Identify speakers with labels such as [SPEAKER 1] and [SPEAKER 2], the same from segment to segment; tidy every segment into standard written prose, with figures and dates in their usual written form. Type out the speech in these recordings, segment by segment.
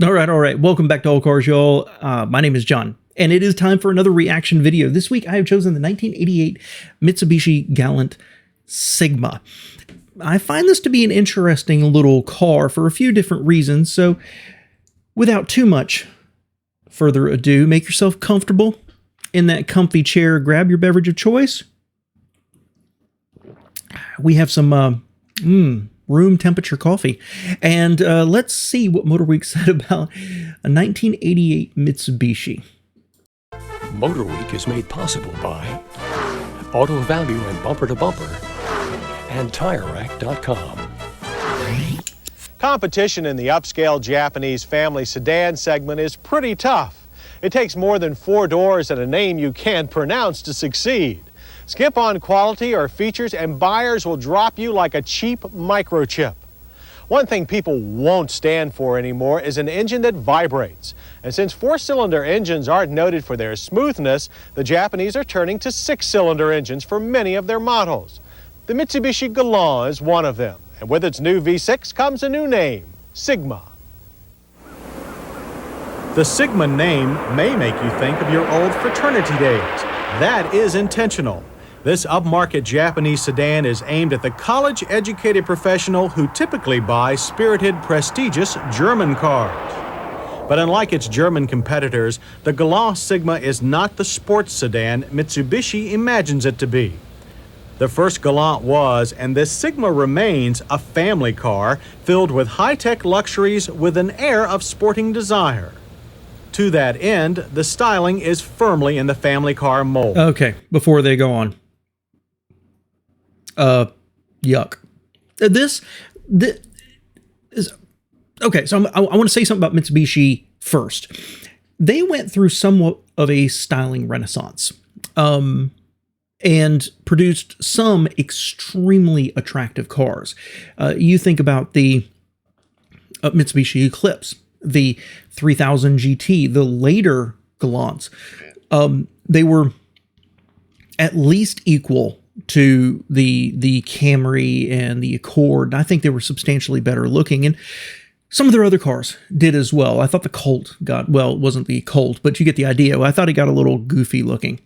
[SPEAKER 1] All right. Welcome back to All Cars, y'all. My name is John, and it is time for another reaction video. This week, I have chosen the 1988 Mitsubishi Galant Sigma. I find this to be an interesting little car for a few different reasons, so without too much further ado, make yourself comfortable in that comfy chair, grab your beverage of choice. We have some room temperature coffee. And let's see what Motorweek said about a 1988 Mitsubishi.
[SPEAKER 2] Motorweek is made possible by Auto Value and Bumper to Bumper and TireRack.com.
[SPEAKER 3] Competition in the upscale Japanese family sedan segment is pretty tough. It takes more than 4 doors and a name you can't pronounce to succeed. Skip on quality or features and buyers will drop you like a cheap microchip. One thing people won't stand for anymore is an engine that vibrates. And since 4-cylinder engines aren't noted for their smoothness, the Japanese are turning to 6-cylinder engines for many of their models. The Mitsubishi Galant is one of them. And with its new V6 comes a new name, Sigma.
[SPEAKER 4] The Sigma name may make you think of your old fraternity days. That is intentional. This upmarket Japanese sedan is aimed at the college-educated professional who typically buys spirited, prestigious German cars. But unlike its German competitors, the Galant Sigma is not the sports sedan Mitsubishi imagines it to be. The first Galant was, and this Sigma remains, a family car filled with high-tech luxuries with an air of sporting desire. To that end, the styling is firmly in the family car mold.
[SPEAKER 1] Okay, before they go on. Yuck. This is... Okay, so I want to say something about Mitsubishi first. They went through somewhat of a styling renaissance. And produced some extremely attractive cars. You think about the Mitsubishi Eclipse, the 3000 GT, the later Galants. They were at least equal to the Camry and the Accord. I think they were substantially better looking, and some of their other cars did as well. I thought the Colt got, well, it wasn't the Colt, but you get the idea. I thought it got a little goofy looking.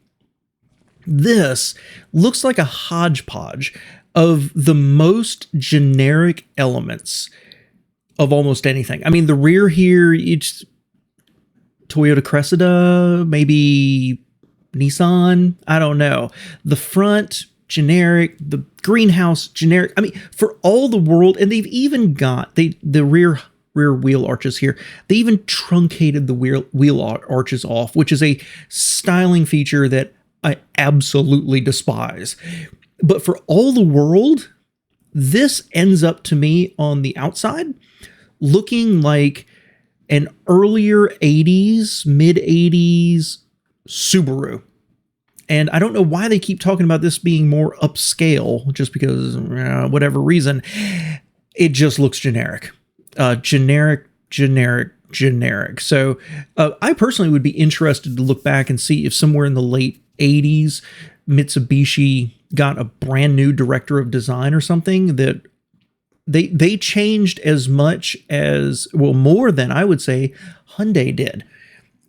[SPEAKER 1] This looks like a hodgepodge of the most generic elements of almost anything. I mean, the rear here, it's Toyota Cressida, maybe Nissan, I don't know. The front, generic. The greenhouse, generic. I mean, for all the world, and they've even got the rear wheel arches here. They even truncated the wheel arches off, which is a styling feature that I absolutely despise. But for all the world, this ends up to me on the outside looking like an earlier 80s, mid 80s Subaru. And I don't know why they keep talking about this being more upscale, just because, whatever reason, it just looks generic. Generic. So I personally would be interested to look back and see if somewhere in the late 80s, Mitsubishi got a brand new director of design or something that they changed as much as, well, more than I would say Hyundai did.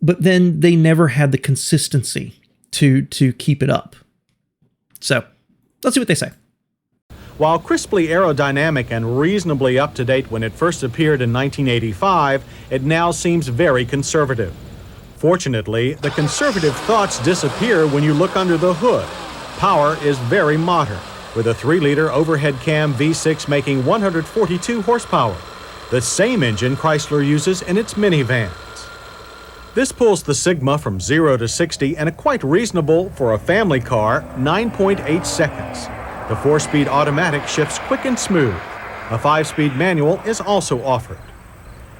[SPEAKER 1] But then they never had the consistency to keep it up. So let's see what they say.
[SPEAKER 4] While crisply aerodynamic and reasonably up-to-date when it first appeared in 1985, it now seems very conservative. Fortunately, the conservative thoughts disappear when you look under the hood. Power is very modern, with a 3-liter overhead cam V6 making 142 horsepower, the same engine Chrysler uses in its minivans. This pulls the Sigma from 0 to 60 in a quite reasonable, for a family car, 9.8 seconds. The 4-speed automatic shifts quick and smooth. A 5-speed manual is also offered.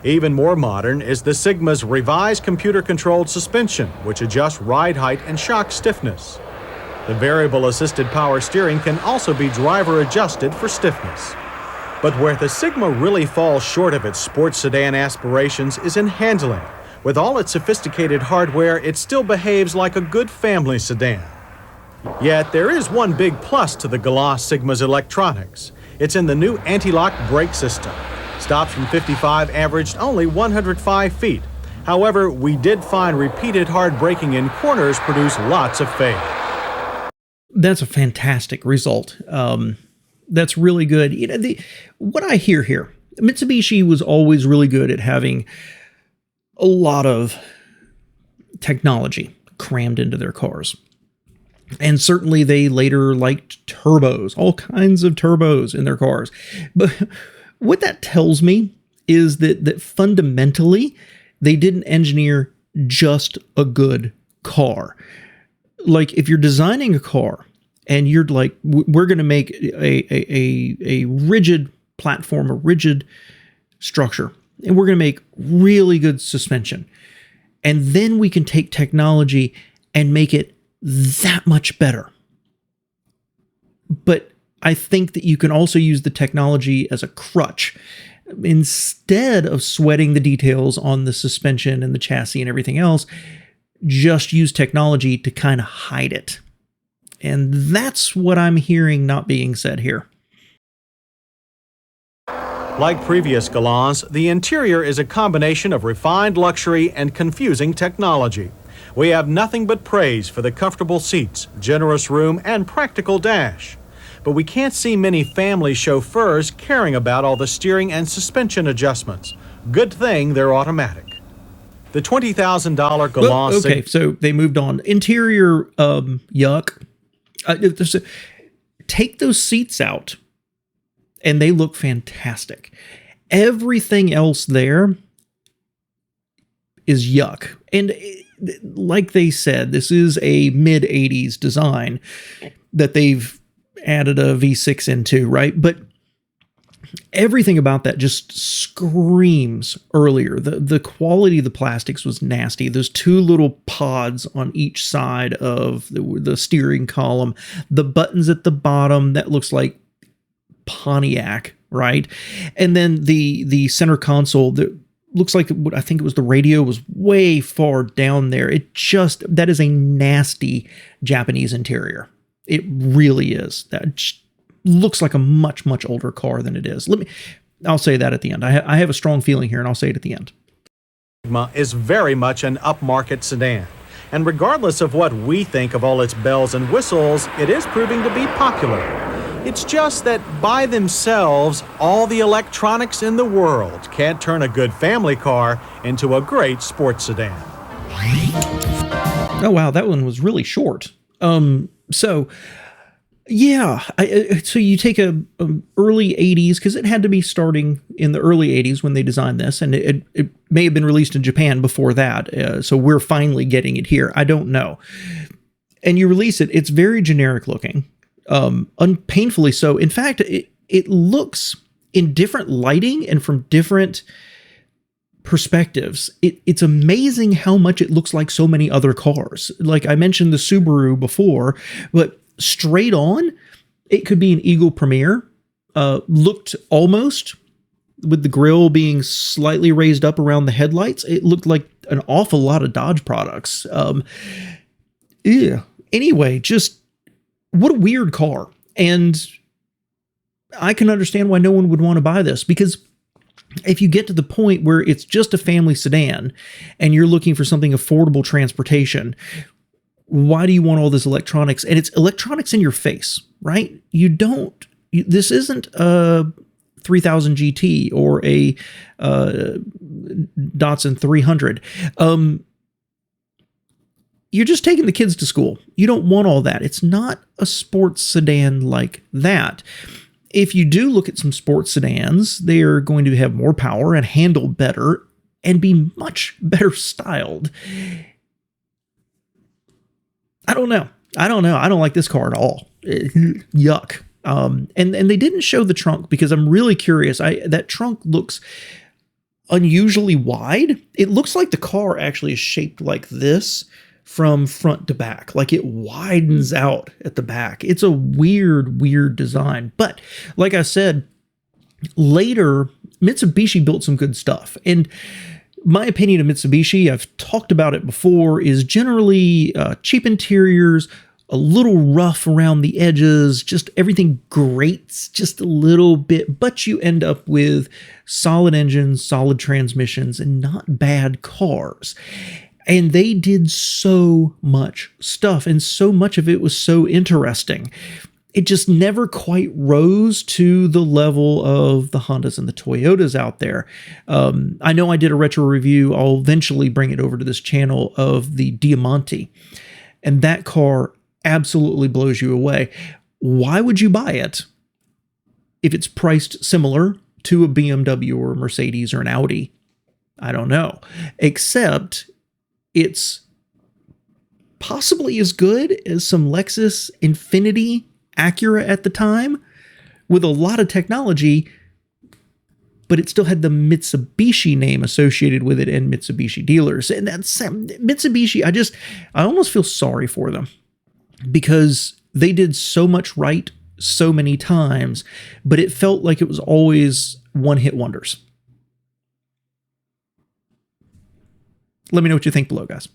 [SPEAKER 4] Even more modern is the Sigma's revised computer-controlled suspension, which adjusts ride height and shock stiffness. The variable assisted power steering can also be driver adjusted for stiffness. But where the Sigma really falls short of its sports sedan aspirations is in handling. With all its sophisticated hardware, it still behaves like a good family sedan. Yet there is one big plus to the Galant Sigma's electronics. It's in the new anti-lock brake system. Stops from 55 averaged only 105 feet. However, we did find repeated hard braking in corners produce lots of fade.
[SPEAKER 1] That's a fantastic result. That's really good. You know, what I hear here, Mitsubishi was always really good at having a lot of technology crammed into their cars. And certainly they later liked turbos, all kinds of turbos in their cars. But what that tells me is that fundamentally, they didn't engineer just a good car. Like, if you're designing a car and you're like, we're going to make a rigid platform, a rigid structure, and we're going to make really good suspension, and then we can take technology and make it that much better. But I think that you can also use the technology as a crutch. Instead of sweating the details on the suspension and the chassis and everything else, just use technology to kind of hide it. And that's what I'm hearing not being said here.
[SPEAKER 4] Like previous Galants, the interior is a combination of refined luxury and confusing technology. We have nothing but praise for the comfortable seats, generous room, and practical dash. But we can't see many family chauffeurs caring about all the steering and suspension adjustments. Good thing they're automatic. The $20,000 Galant...
[SPEAKER 1] Well, okay, so they moved on. Interior, yuck. Take those seats out, and they look fantastic. Everything else there is yuck. And like they said, this is a mid-'80s design that they've added a V6 into, right? But everything about that just screams earlier. The quality of the plastics was nasty. Those two little pods on each side of the steering column, the buttons at the bottom, that looks like Pontiac, right? And then the center console that looks like, I think it was the radio, was way far down there. That is a nasty Japanese interior. It really is. That looks like a much, much older car than it is. I'll say that at the end. I have a strong feeling here, and I'll say it at the end.
[SPEAKER 4] Sigma is very much an upmarket sedan. And regardless of what we think of all its bells and whistles, it is proving to be popular. It's just that by themselves, all the electronics in the world can't turn a good family car into a great sports sedan.
[SPEAKER 1] Oh, wow, that one was really short. So you take a early 80s, because it had to be starting in the early 80s when they designed this, and it may have been released in Japan before that, so we're finally getting it here. I don't know. And you release it, it's very generic looking, painfully so. In fact, it looks, in different lighting and from different perspectives, it's amazing how much it looks like so many other cars. Like I mentioned the Subaru before, but straight on, it could be an Eagle Premier. Looked almost, with the grille being slightly raised up around the headlights, it looked like an awful lot of Dodge products. Anyway, just what a weird car. And I can understand why no one would want to buy this, because if you get to the point where it's just a family sedan and you're looking for something affordable transportation, why do you want all this electronics? And it's electronics in your face, right? This isn't a 3000 GT or a Datsun 300. You're just taking the kids to school. You don't want all that. It's not a sports sedan like that. If you do look at some sports sedans, they are going to have more power and handle better and be much better styled. I don't know. I don't like this car at all. Yuck. And they didn't show the trunk, because I'm really curious. That trunk looks unusually wide. It looks like the car actually is shaped like this from front to back. Like it widens out at the back. It's a weird design. But like I said, later, Mitsubishi built some good stuff. And my opinion of Mitsubishi, I've talked about it before, is generally cheap interiors, a little rough around the edges, just everything grates just a little bit, but you end up with solid engines, solid transmissions, and not bad cars. And they did so much stuff, and so much of it was so interesting. It just never quite rose to the level of the Hondas and the Toyotas out there. I know I did a retro review. I'll eventually bring it over to this channel of the Diamante. And that car absolutely blows you away. Why would you buy it if it's priced similar to a BMW or a Mercedes or an Audi? I don't know. Except it's possibly as good as some Lexus Infiniti Acura at the time, with a lot of technology, but it still had the Mitsubishi name associated with it and Mitsubishi dealers. And that's Mitsubishi. I almost feel sorry for them, because they did so much right so many times, but it felt like it was always one-hit wonders. Let me know what you think below, guys.